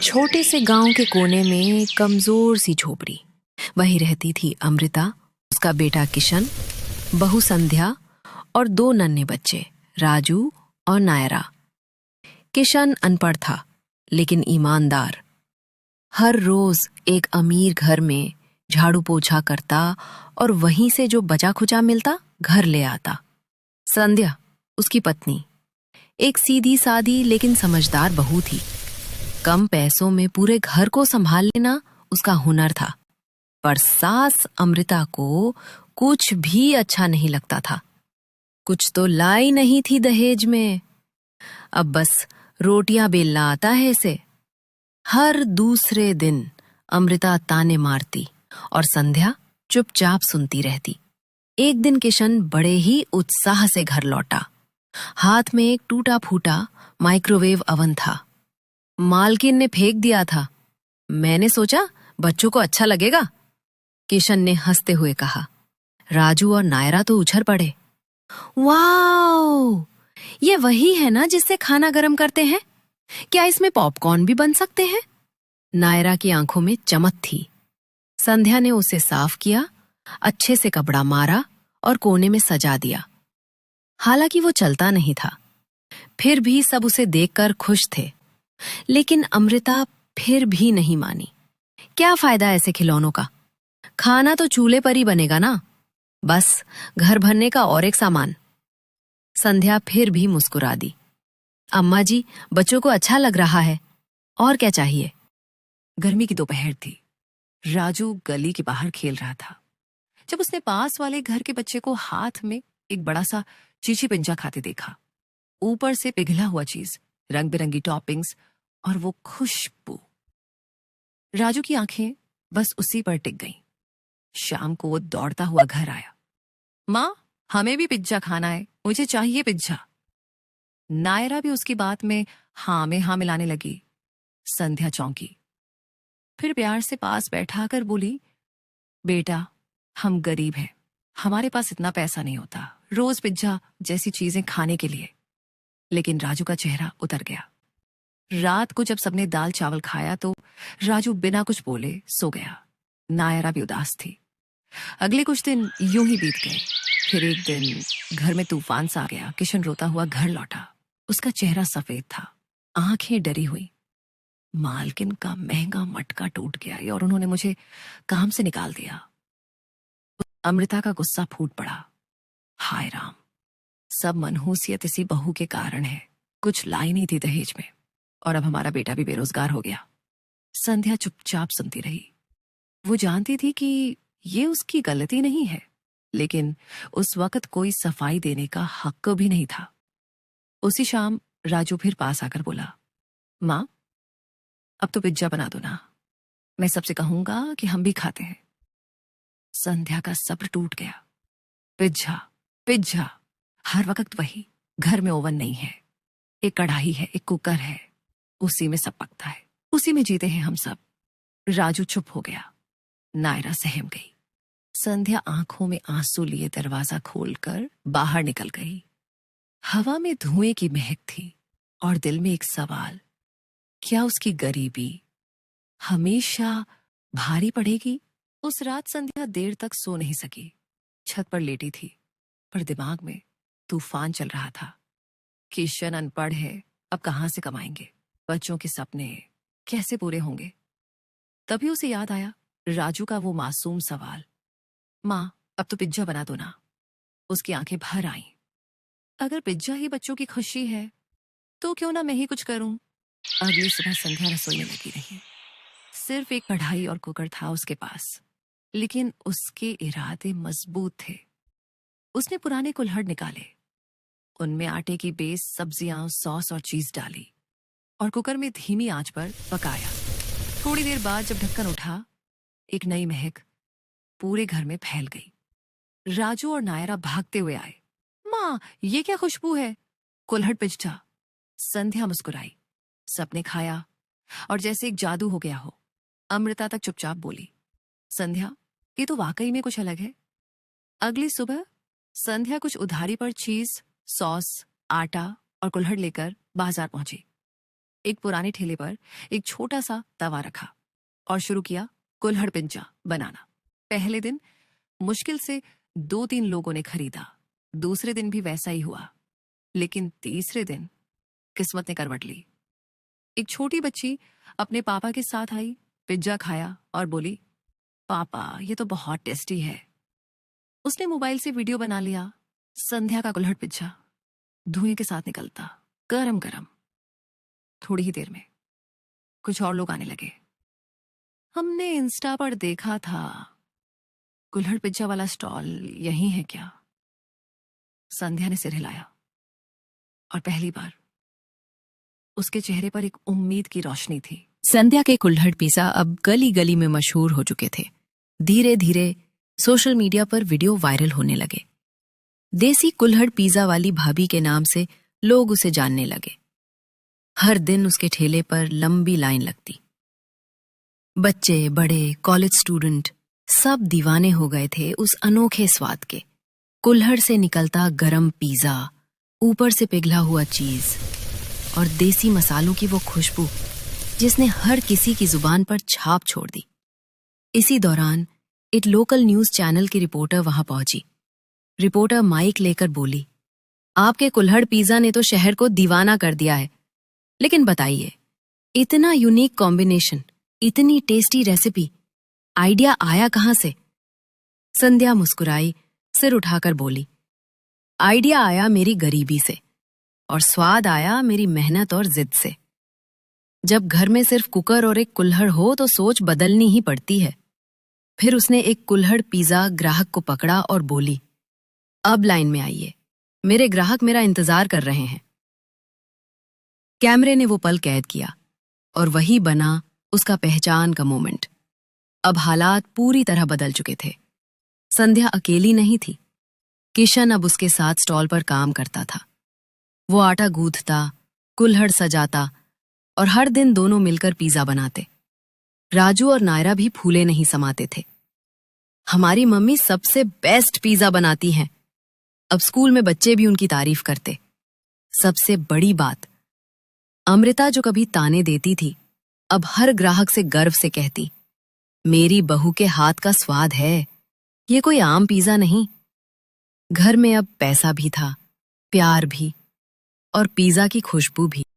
छोटे से गांव के कोने में एक कमजोर सी झोपड़ी। वहीं रहती थी अमृता, उसका बेटा किशन, बहू संध्या और दो नन्हे बच्चे राजू और नायरा। किशन अनपढ़ था लेकिन ईमानदार। हर रोज एक अमीर घर में झाड़ू पोछा करता और वहीं से जो बचा खुचा मिलता घर ले आता। संध्या, उसकी पत्नी, एक सीधी सादी लेकिन समझदार बहू थी। कम पैसों में पूरे घर को संभाल लेना उसका हुनर था। पर सास अमृता को कुछ भी अच्छा नहीं लगता था। कुछ तो लाई नहीं थी दहेज में, अब बस रोटियां बेलना आता है इसे। हर दूसरे दिन अमृता ताने मारती और संध्या चुपचाप सुनती रहती। एक दिन किशन बड़े ही उत्साह से घर लौटा। हाथ में एक टूटा फूटा माइक्रोवेव अवन था। मालकिन ने फेंक दिया था। मैंने सोचा बच्चों को अच्छा लगेगा, किशन ने हंसते हुए कहा। राजू और नायरा तो उछल पड़े। वाओ, ये वही है ना जिससे खाना गर्म करते हैं? क्या इसमें पॉपकॉर्न भी बन सकते हैं? नायरा की आंखों में चमक थी। संध्या ने उसे साफ किया, अच्छे से कपड़ा मारा और कोने में सजा दिया। हालांकि वो चलता नहीं था, फिर भी सब उसे देखकर खुश थे। लेकिन अमृता फिर भी नहीं मानी। क्या फायदा ऐसे खिलौनों का? खाना तो चूल्हे पर ही बनेगा ना, बस घर भरने का और एक सामान। संध्या फिर भी मुस्कुरा दी। अम्मा जी, बच्चों को अच्छा लग रहा है, और क्या चाहिए? गर्मी की दोपहर थी। राजू गली के बाहर खेल रहा था जब उसने पास वाले घर के बच्चे को हाथ में एक बड़ा सा चीची पिंजा खाते देखा। ऊपर से पिघला हुआ चीज, रंग बिरंगी टॉपिंग्स और वो खुशबू। राजू की आंखें बस उसी पर टिक गईं। शाम को वो दौड़ता हुआ घर आया। माँ, हमें भी पिज्जा खाना है, मुझे चाहिए पिज्जा। नायरा भी उसकी बात में हाँ में हाँ मिलाने लगी। संध्या चौंकी, फिर प्यार से पास बैठा कर बोली, बेटा, हम गरीब हैं, हमारे पास इतना पैसा नहीं होता रोज पिज्जा जैसी चीजें खाने के लिए। लेकिन राजू का चेहरा उतर गया। रात को जब सबने दाल चावल खाया तो राजू बिना कुछ बोले सो गया। नायरा भी उदास थी। अगले कुछ दिन यूं ही बीत गए। फिर एक दिन घर में तूफान सा आ गया। किशन रोता हुआ घर लौटा। उसका चेहरा सफेद था, आंखें डरी हुई। मालकिन का महंगा मटका टूट गया और उन्होंने मुझे काम से निकाल दिया। अमृता का गुस्सा फूट पड़ा। हाय राम, सब मनहूसियत इसी बहू के कारण है। कुछ लाई नहीं थी दहेज में और अब हमारा बेटा भी बेरोजगार हो गया। संध्या चुपचाप सुनती रही। वो जानती थी कि ये उसकी गलती नहीं है, लेकिन उस वक्त कोई सफाई देने का हक भी नहीं था। उसी शाम राजू फिर पास आकर बोला, माँ, अब तो पिज्जा बना दो ना, मैं सबसे कहूंगा कि हम भी खाते हैं। संध्या का सब्र टूट गया। पिज्जा पिज्जा, हर वक्त वही। घर में ओवन नहीं है, एक कढ़ाई है, एक कुकर है, उसी में सब पकता है, उसी में जीते हैं हम सब। राजू चुप हो गया। नायरा सहम गई। संध्या आंखों में आंसू लिए दरवाजा खोलकर बाहर निकल गई। हवा में धुएं की महक थी और दिल में एक सवाल, क्या उसकी गरीबी हमेशा भारी पड़ेगी? उस रात संध्या देर तक सो नहीं सकी। छत पर लेटी थी, पर दिमाग में तूफान चल रहा था। किशन अनपढ़ है, अब कहां से कमाएंगे? बच्चों के सपने कैसे पूरे होंगे? तभी उसे याद आया राजू का वो मासूम सवाल, माँ, अब तो पिज्जा बना दो ना। उसकी आंखें भर आईं। अगर पिज्जा ही बच्चों की खुशी है तो क्यों ना मैं ही कुछ करूं। अगली सुबह संध्या रसोई में लगी रही। सिर्फ एक कढ़ाई और कुकर था उसके पास, लेकिन उसके इरादे मजबूत थे। उसने पुराने कुल्हड़ निकाले, उनमें आटे की बेस, सब्जियां, सॉस और चीज डाली और कुकर में धीमी आंच पर पकाया। थोड़ी देर बाद जब ढक्कन उठा, एक नई महक पूरे घर में फैल गई। राजू और नायरा भागते हुए आए। माँ, ये क्या खुशबू है? कुल्हड़ पिज्जा। संध्या मुस्कुराई। सबने खाया और जैसे एक जादू हो गया हो। अमृता तक चुपचाप बोली, संध्या, ये तो वाकई में कुछ अलग है। अगली सुबह संध्या कुछ उधारी पर चीज, सॉस, आटा और कुल्हड़ लेकर बाजार पहुंची। एक पुराने ठेले पर एक छोटा सा तवा रखा और शुरू किया कुल्हड़ पिंजा बनाना। पहले दिन मुश्किल से 2-3 लोगों ने खरीदा, दूसरे दिन भी वैसा ही हुआ, लेकिन तीसरे दिन किस्मत ने करवट ली। एक छोटी बच्ची अपने पापा के साथ आई, पिज्जा खाया और बोली, पापा ये तो बहुत टेस्टी है। उसने मोबाइल से वीडियो बना लिया, संध्या का कुल्हड़ पिज्जा धुएं के साथ निकलता, गरम गरम। थोड़ी ही देर में कुछ और लोग आने लगे। हमने इंस्टा पर देखा था, कुल्हड़ पिज्जा वाला स्टॉल यही है क्या? संध्या ने सिर हिलाया और पहली बार उसके चेहरे पर एक उम्मीद की रोशनी थी। संध्या के कुल्हड़ पिज्जा अब गली गली में मशहूर हो चुके थे। धीरे धीरे सोशल मीडिया पर वीडियो वायरल होने लगे। देसी कुल्हड़ पिज्जा वाली भाभी के नाम से लोग उसे जानने लगे। हर दिन उसके ठेले पर लंबी लाइन लगती। बच्चे, बड़े, कॉलेज स्टूडेंट सब दीवाने हो गए थे उस अनोखे स्वाद के। कुल्हड़ से निकलता गरम पिज्जा, ऊपर से पिघला हुआ चीज और देसी मसालों की वो खुशबू जिसने हर किसी की जुबान पर छाप छोड़ दी। इसी दौरान एक लोकल न्यूज चैनल की रिपोर्टर वहां पहुंची। रिपोर्टर माइक लेकर बोली, आपके कुल्हड़ पिज्जा ने तो शहर को दीवाना कर दिया है, लेकिन बताइए, इतना यूनिक कॉम्बिनेशन, इतनी टेस्टी रेसिपी, आइडिया आया कहां से? संध्या मुस्कुराई, सिर उठाकर बोली, आइडिया आया मेरी गरीबी से और स्वाद आया मेरी मेहनत और जिद से। जब घर में सिर्फ कुकर और एक कुल्हड़ हो तो सोच बदलनी ही पड़ती है। फिर उसने एक कुल्हड़ पिज्जा ग्राहक को पकड़ा और बोली, अब लाइन में आइए, मेरे ग्राहक मेरा इंतजार कर रहे हैं। कैमरे ने वो पल कैद किया और वही बना उसका पहचान का मोमेंट। अब हालात पूरी तरह बदल चुके थे। संध्या अकेली नहीं थी। किशन अब उसके साथ स्टॉल पर काम करता था। वो आटा गूंथता, कुल्हड़ सजाता और हर दिन दोनों मिलकर पिज्जा बनाते। राजू और नायरा भी फूले नहीं समाते थे। हमारी मम्मी सबसे बेस्ट पिज्जा बनाती हैं। अब स्कूल में बच्चे भी उनकी तारीफ करते। सबसे बड़ी बात, अमृता जो कभी ताने देती थी, अब हर ग्राहक से गर्व से कहती, मेरी बहू के हाथ का स्वाद है, ये कोई आम पिज्जा नहीं। घर में अब पैसा भी था, प्यार भी और पिज्जा की खुशबू भी।